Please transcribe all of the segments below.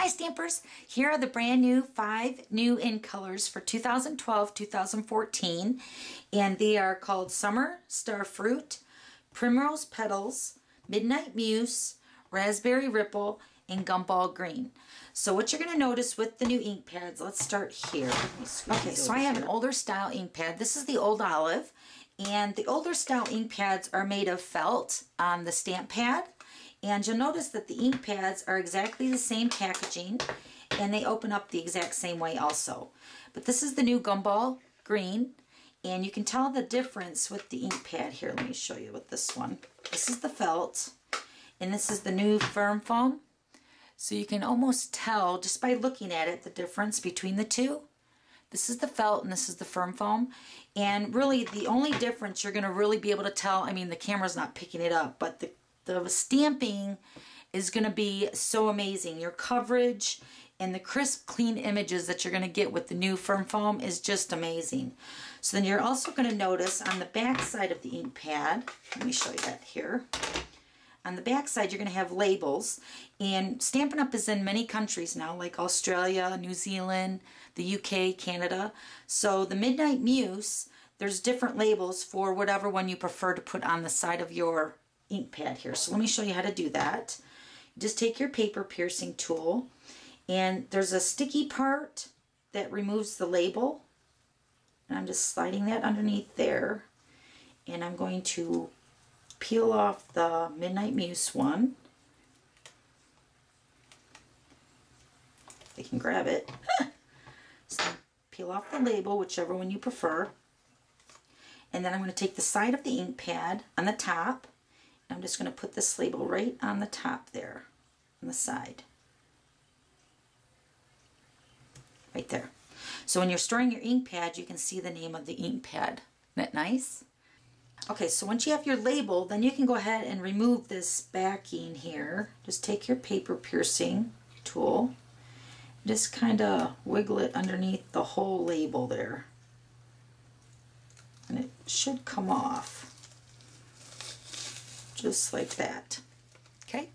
Hi Stampers! Here are the brand new 5 new ink colors for 2012-2014, and they are called Summer Starfruit, Primrose Petals, Midnight Muse, Raspberry Ripple, and Gumball Green. So what you're going to notice with the new ink pads, let's start here. Okay, so I have an older style ink pad. This is the Old Olive, and the older style ink pads are made of felt on the stamp pad. And you'll notice that the ink pads are exactly the same packaging, and they open up the exact same way also. But this is the new Gumball Green, and you can tell the difference with the ink pad here. Let me show you with this one. This is the felt, and this is the new firm foam. So you can almost tell just by looking at it the difference between the two. This is the felt and this is the firm foam. And really the only difference you're going to really be able to tell, I mean the camera's not picking it up, but the stamping is going to be so amazing. Your coverage and the crisp, clean images that you're going to get with the new firm foam is just amazing. So then you're also going to notice on the back side of the ink pad, let me show you that here. On the back side, you're going to have labels, and Stampin' Up! Is in many countries now, like Australia, New Zealand, the UK, Canada. So the Midnight Muse, there's different labels for whatever one you prefer to put on the side of your ink pad here. So let me show you how to do that. Just take your paper piercing tool, and there's a sticky part that removes the label, and I'm just sliding that underneath there, and I'm going to peel off the Midnight Muse one. I can grab it. So peel off the label, whichever one you prefer, and then I'm going to take the side of the ink pad on the top. I'm just going to put this label right on the top there, on the side. Right there. So when you're storing your ink pad, you can see the name of the ink pad. Isn't that nice? Okay, so once you have your label, then you can go ahead and remove this backing here. Just take your paper piercing tool, just kind of wiggle it underneath the whole label there. And it should come off. Just like that. Okay?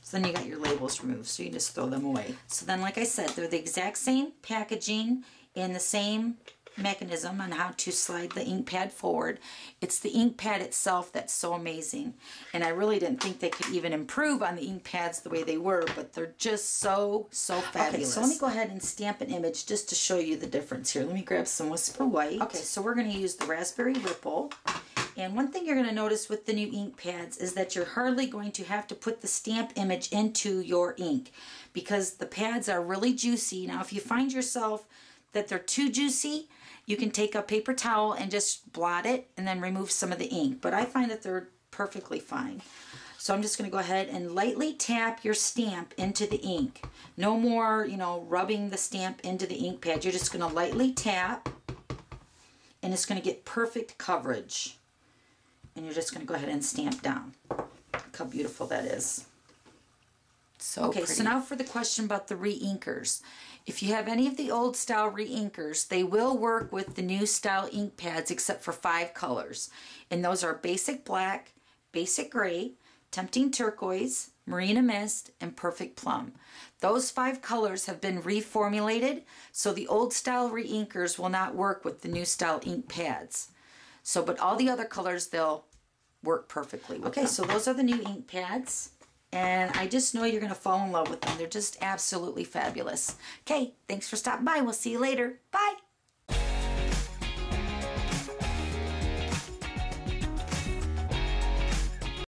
So then you got your labels removed, so you just throw them away. So then, like I said, they're the exact same packaging and the same mechanism on how to slide the ink pad forward. It's the ink pad itself that's so amazing. And I really didn't think they could even improve on the ink pads the way they were, but they're just so fabulous. Okay, so let me go ahead and stamp an image just to show you the difference here. Let me grab some Whisper White. Okay, so we're going to use the Raspberry Ripple. And one thing you're going to notice with the new ink pads is that you're hardly going to have to put the stamp image into your ink because the pads are really juicy. Now if you find yourself that they're too juicy, you can take a paper towel and just blot it and then remove some of the ink. But I find that they're perfectly fine. So I'm just going to go ahead and lightly tap your stamp into the ink. No more, you know, rubbing the stamp into the ink pad. You're just going to lightly tap and it's going to get perfect coverage. And you're just going to go ahead and stamp down. Look how beautiful that is. So pretty. So now for the question about the re-inkers. If you have any of the old style re-inkers, they will work with the new style ink pads except for 5 colors. And those are Basic Black, Basic Gray, Tempting Turquoise, Marina Mist, and Perfect Plum. Those 5 colors have been reformulated, so the old style re-inkers will not work with the new style ink pads. So, but all the other colors, they'll work perfectly with them. So those are the new ink pads. And I just know you're going to fall in love with them. They're just absolutely fabulous. Okay, thanks for stopping by. We'll see you later. Bye.